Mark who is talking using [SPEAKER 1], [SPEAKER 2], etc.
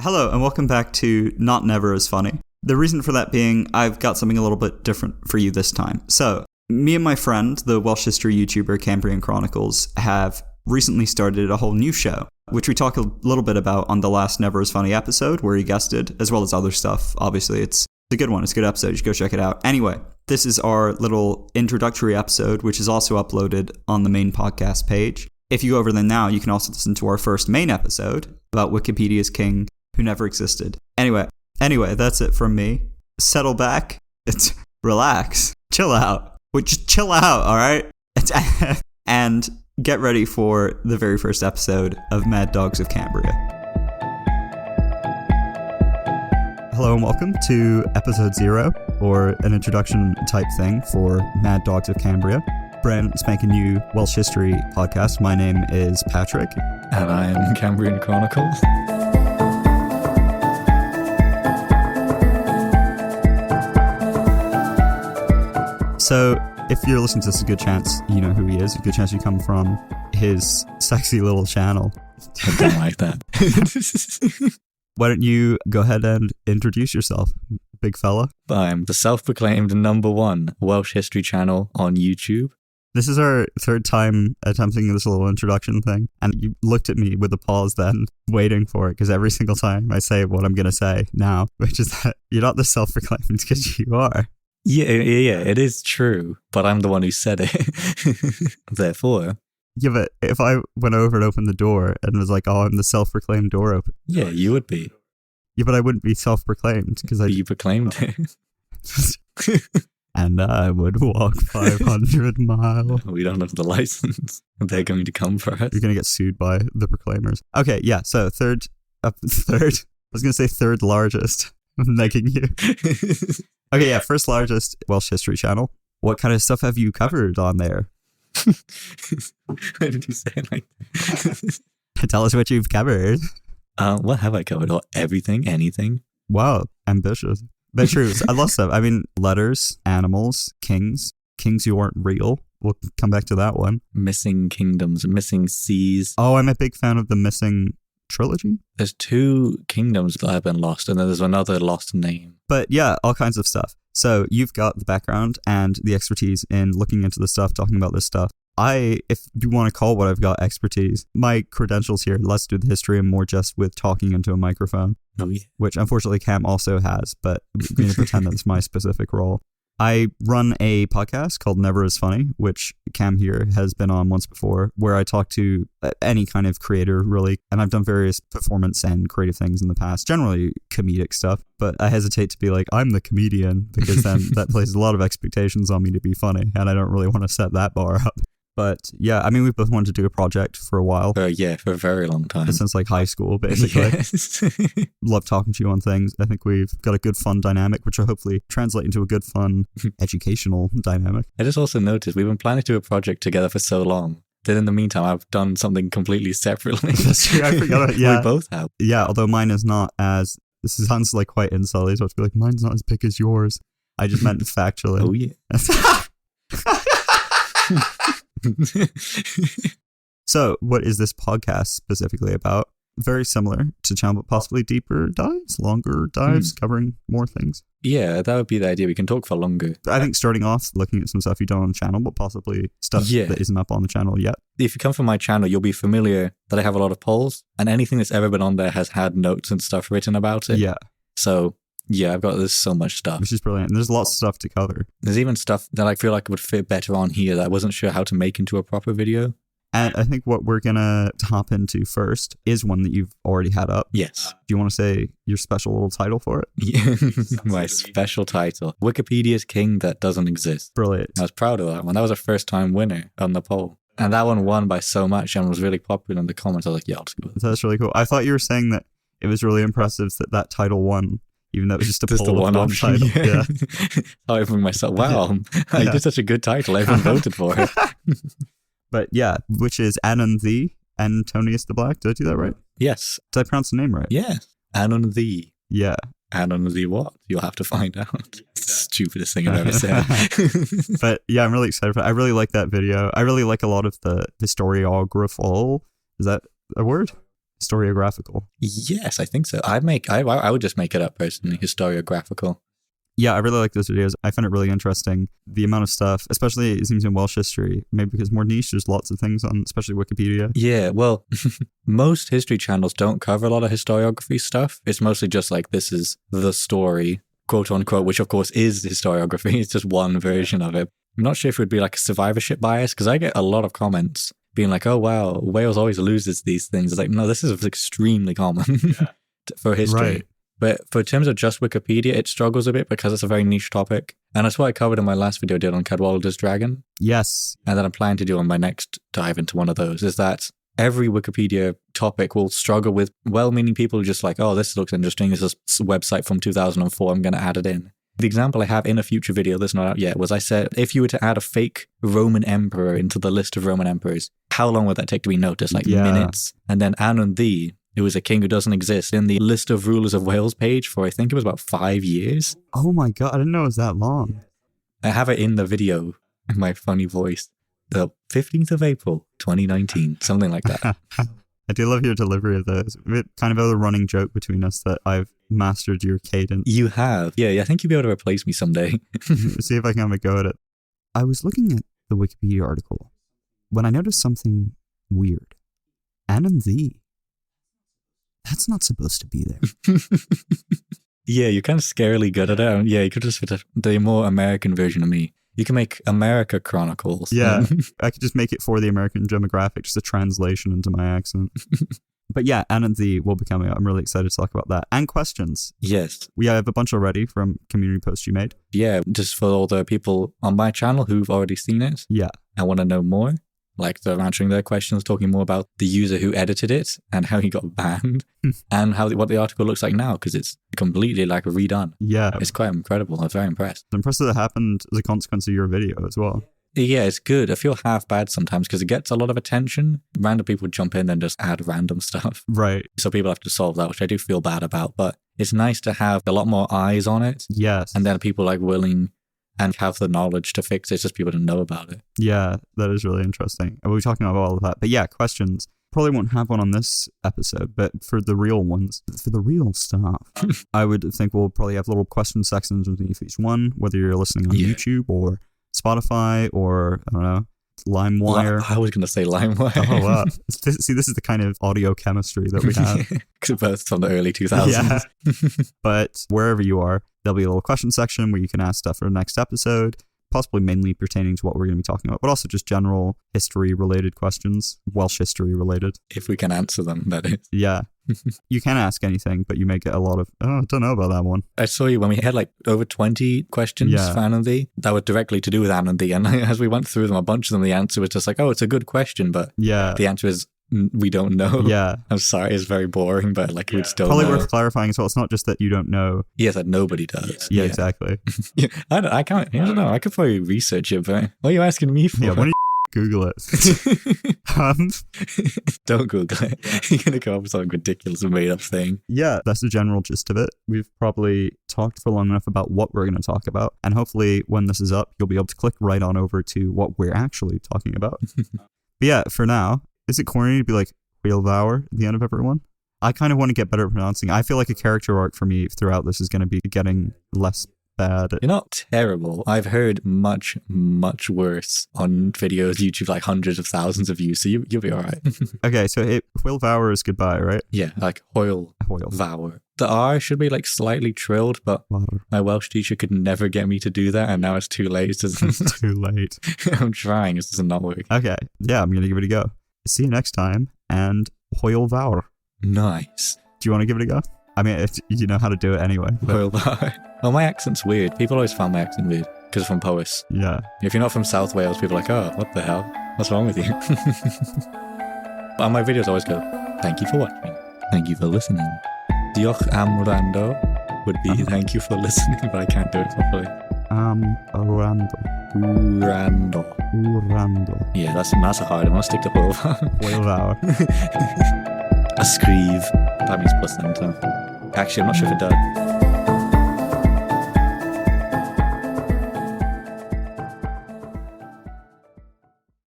[SPEAKER 1] Hello, and welcome back to Not Never As Funny. The reason for that being, I've got something a little bit different for you this time. So, me and my friend, the Welsh history YouTuber Cambrian Chronicles, have recently started a whole new show, which we talk a little bit about on the last Never As Funny episode, where you guessed it, as well as other stuff. Obviously, it's a good one. It's a good episode. You should go check it out. Anyway, this is our little introductory episode, which is also uploaded on the main podcast page. If you go over there now, you can also listen to our first main episode about Wikipedia's king who never existed. Anyway, that's it from me. Settle back. Relax. Chill out. Just chill out, all right? And get ready for the very first episode of Mad Dogs of Cambria. Hello and welcome to episode 0, or an introduction type thing for Mad Dogs of Cambria. Brand spanking new Welsh history podcast. My name is Patrick.
[SPEAKER 2] And I am Cambrian Chronicles.
[SPEAKER 1] So, if you're listening to this, a good chance you know who he is. A good chance you come from his sexy little channel.
[SPEAKER 2] I don't like that.
[SPEAKER 1] Why don't you go ahead and introduce yourself, big fella?
[SPEAKER 2] I'm the self-proclaimed #1 Welsh history channel on YouTube.
[SPEAKER 1] This is our third time attempting this little introduction thing, and you looked at me with a pause then, waiting for it, because every single time I say what I'm going to say now, which is that you're not the self-proclaimed, because you are.
[SPEAKER 2] Yeah, it is true, but I'm the one who said it. Therefore.
[SPEAKER 1] Yeah, but if I went over and opened the door and was like, oh, I'm the self-proclaimed door opener.
[SPEAKER 2] Yeah, you would be.
[SPEAKER 1] Yeah, but I wouldn't be self-proclaimed, because
[SPEAKER 2] You proclaimed it.
[SPEAKER 1] And I would walk 500 miles.
[SPEAKER 2] We don't have the license. They're going to come for us.
[SPEAKER 1] You're going to get sued by the proclaimers. Okay, yeah, so third. I was going to say third largest. I'm negging you. Okay, yeah, first largest Welsh history channel. What kind of stuff have you covered on there?
[SPEAKER 2] Why did you say it like that?
[SPEAKER 1] Tell us what you've covered.
[SPEAKER 2] What have I covered? Everything, anything.
[SPEAKER 1] Wow, ambitious. But true, I love stuff. I mean, letters, animals, kings who aren't real. We'll come back to that one.
[SPEAKER 2] Missing kingdoms, missing seas.
[SPEAKER 1] Oh, I'm a big fan of the Missing trilogy.
[SPEAKER 2] There's 2 kingdoms that have been lost, and then there's another lost name.
[SPEAKER 1] But yeah, all kinds of stuff. So you've got the background and the expertise in looking into this stuff, talking about this stuff. If you want to call what I've got expertise, my credentials here, less to do with the history and more just with talking into a microphone.
[SPEAKER 2] Oh, yeah.
[SPEAKER 1] Which unfortunately Cam also has, but I'm going to pretend that's my specific role. I run a podcast called Never As Funny, which Cam here has been on once before, where I talk to any kind of creator, really. And I've done various performance and creative things in the past, generally comedic stuff. But I hesitate to be like, I'm the comedian, because then that places a lot of expectations on me to be funny. And I don't really want to set that bar up. But yeah, I mean, we've both wanted to do a project for a while.
[SPEAKER 2] For a very long time.
[SPEAKER 1] Since like high school, basically.
[SPEAKER 2] Yes.
[SPEAKER 1] Love talking to you on things. I think we've got a good fun dynamic, which will hopefully translate into a good fun educational dynamic.
[SPEAKER 2] I just also noticed we've been planning to do a project together for so long. Then in the meantime, I've done something completely separately.
[SPEAKER 1] That's true, I forgot it. Yeah.
[SPEAKER 2] We both have.
[SPEAKER 1] Yeah, although mine is not as, this sounds like quite insulty, so I'll be like, mine's not as big as yours. I just meant factually.
[SPEAKER 2] Oh yeah.
[SPEAKER 1] So, what is this podcast specifically about? Very similar to channel, but possibly deeper dives, longer dives, covering more things.
[SPEAKER 2] Yeah, that would be the idea. We can talk for longer.
[SPEAKER 1] I think starting off, looking at some stuff you've done on the channel, but possibly stuff that isn't up on the channel yet.
[SPEAKER 2] If you come from my channel, you'll be familiar that I have a lot of polls, and anything that's ever been on there has had notes and stuff written about it.
[SPEAKER 1] Yeah.
[SPEAKER 2] So, yeah, there's so much stuff.
[SPEAKER 1] Which is brilliant. And there's lots of stuff to cover.
[SPEAKER 2] There's even stuff that I feel like would fit better on here that I wasn't sure how to make into a proper video.
[SPEAKER 1] And I think what we're going to hop into first is one that you've already had up.
[SPEAKER 2] Yes.
[SPEAKER 1] Do you want to say your special little title for it?
[SPEAKER 2] Yeah. My special title. Wikipedia's King That Doesn't Exist.
[SPEAKER 1] Brilliant.
[SPEAKER 2] I was proud of that one. That was a first-time winner on the poll. And that one won by so much and was really popular in the comments. I was like, yeah, I'll just go with it.
[SPEAKER 1] That's really cool. I thought you were saying that it was really impressive that title won, even though it was just a poll of one title.
[SPEAKER 2] Yeah. I think myself, wow, I did such a good title. Everyone voted for it.
[SPEAKER 1] But yeah, which is Anon the Antonius the Black. Did I do that right?
[SPEAKER 2] Yes.
[SPEAKER 1] Did I pronounce the name right?
[SPEAKER 2] Yes. Anon the.
[SPEAKER 1] Yeah.
[SPEAKER 2] Anon the what? You'll have to find out. It's the stupidest thing I've ever said.
[SPEAKER 1] But yeah, I'm really excited for it. I really like that video. I really like a lot of the historiographical. Is that a word? Historiographical.
[SPEAKER 2] Yes, I think so. I would just make it up personally, historiographical.
[SPEAKER 1] Yeah, I really like those videos. I find it really interesting. The amount of stuff, especially it seems in Welsh history, maybe because more niche, there's lots of things on, especially Wikipedia.
[SPEAKER 2] Yeah, well, most history channels don't cover a lot of historiography stuff. It's mostly just like, this is the story, quote unquote, which of course is historiography. It's just one version of it. I'm not sure if it would be like a survivorship bias, because I get a lot of comments being like, oh, wow, Wales always loses these things. It's like, no, this is extremely common for history.
[SPEAKER 1] Right.
[SPEAKER 2] But for terms of just Wikipedia, it struggles a bit because it's a very niche topic. And that's what I covered in my last video I did on Cadwallader's Dragon.
[SPEAKER 1] Yes.
[SPEAKER 2] And that I'm planning to do on my next dive into one of those, is that every Wikipedia topic will struggle with well-meaning people who just like, oh, this looks interesting. This is a website from 2004. I'm going to add it in. The example I have in a future video that's not out yet was I said, if you were to add a fake Roman emperor into the list of Roman emperors, how long would that take to be noticed? Like minutes. And then Anand the, who was a king who doesn't exist, in the list of rulers of Wales page for, I think it was about 5 years.
[SPEAKER 1] Oh my God, I didn't know it was that long.
[SPEAKER 2] I have it in the video in my funny voice. The 15th of April, 2019, something like that.
[SPEAKER 1] I do love your delivery of those. It kind of a running joke between us that I've mastered your cadence.
[SPEAKER 2] You have. Yeah, I think you'll be able to replace me someday.
[SPEAKER 1] See if I can have a go at it. I was looking at the Wikipedia article when I noticed something weird. Anand the. That's not supposed to be there.
[SPEAKER 2] Yeah, you're kind of scarily good at it. Yeah, you could just fit the more American version of me. You can make America Chronicles.
[SPEAKER 1] Yeah, I could just make it for the American demographic, just a translation into my accent. But yeah, Anand the will be coming out. I'm really excited to talk about that. And questions.
[SPEAKER 2] Yes.
[SPEAKER 1] We have a bunch already from community posts you made.
[SPEAKER 2] Yeah, just for all the people on my channel who've already seen it.
[SPEAKER 1] Yeah.
[SPEAKER 2] I want to know more. Like they're answering their questions, talking more about the user who edited it and how he got banned and what the article looks like now, because it's completely like redone.
[SPEAKER 1] Yeah.
[SPEAKER 2] It's quite incredible. I'm very impressed.
[SPEAKER 1] I'm impressed that it happened as a consequence of your video as well.
[SPEAKER 2] Yeah, it's good. I feel half bad sometimes because it gets a lot of attention. Random people jump in and just add random stuff.
[SPEAKER 1] Right.
[SPEAKER 2] So people have to solve that, which I do feel bad about. But it's nice to have a lot more eyes on it.
[SPEAKER 1] Yes.
[SPEAKER 2] And then people like willing and have the knowledge to fix it. It's just people to know about it.
[SPEAKER 1] Yeah, that is really interesting. We'll be talking about all of that. But yeah, questions. Probably won't have one on this episode, but for the real ones, for the real stuff, I would think we'll probably have little question sections underneath each one, whether you're listening on YouTube or Spotify or, I don't know, LimeWire.
[SPEAKER 2] I was going to say LimeWire.
[SPEAKER 1] Oh, wow. See, this is the kind of audio chemistry that we have.
[SPEAKER 2] Because both from the early 2000s.
[SPEAKER 1] Yeah. But wherever you are, there'll be a little question section where you can ask stuff for the next episode, possibly mainly pertaining to what we're going to be talking about, but also just general history-related questions, Welsh history-related.
[SPEAKER 2] If we can answer them, that is.
[SPEAKER 1] Yeah. You can ask anything, but you may get a lot of, oh, I don't know about that one.
[SPEAKER 2] I saw you when we had like over 20 questions for Anand that were directly to do with Anand. And as we went through them, a bunch of them, the answer was just like, oh, it's a good question, but the answer is, we don't know.
[SPEAKER 1] Yeah.
[SPEAKER 2] I'm sorry, it's very boring, but like we'd still
[SPEAKER 1] probably
[SPEAKER 2] know.
[SPEAKER 1] Worth clarifying as well. It's not just that you don't know.
[SPEAKER 2] Yes, that nobody does.
[SPEAKER 1] Yeah, exactly.
[SPEAKER 2] I don't know. I could probably research it, but what are you asking me for?
[SPEAKER 1] Yeah, why don't you Google it?
[SPEAKER 2] Don't Google it. You're going to come up with something ridiculous and made up thing.
[SPEAKER 1] Yeah, that's the general gist of it. We've probably talked for long enough about what we're going to talk about. And hopefully when this is up, you'll be able to click right on over to what we're actually talking about. But yeah, for now, is it corny to be like Wheelvour at the end of everyone? I kind of want to get better at pronouncing. I feel like a character arc for me throughout this is going to be getting less bad.
[SPEAKER 2] You're not terrible. I've heard much, much worse on videos, YouTube, like hundreds of thousands of views, so you'll be all right.
[SPEAKER 1] Okay, so Wheelvour is goodbye, right?
[SPEAKER 2] Yeah, like Wheelvour. The R should be like slightly trilled, but my Welsh teacher could never get me to do that, and now it's too late.
[SPEAKER 1] It's too late.
[SPEAKER 2] I'm trying, it doesn't not work.
[SPEAKER 1] Okay, yeah, I'm going to give it a go. See you next time, and Wheelvour.
[SPEAKER 2] Nice.
[SPEAKER 1] Do you want to give it a go? I mean, you know how to do it anyway.
[SPEAKER 2] Wheelvour. Oh, my accent's weird. People always found my accent weird because from Powys.
[SPEAKER 1] Yeah.
[SPEAKER 2] If you're not from South Wales, people are like, oh, what the hell? What's wrong with you? But on my videos, I always go, thank you for watching. Thank you for listening. Diolch am wrando would be thank you for listening, but I can't do it properly. Wrando. Yeah, that's a hard one. I'm going to stick to Wheelvour.
[SPEAKER 1] Wheelvour.
[SPEAKER 2] Ysgrif. That means plus then, so. Actually, I'm not sure if it does.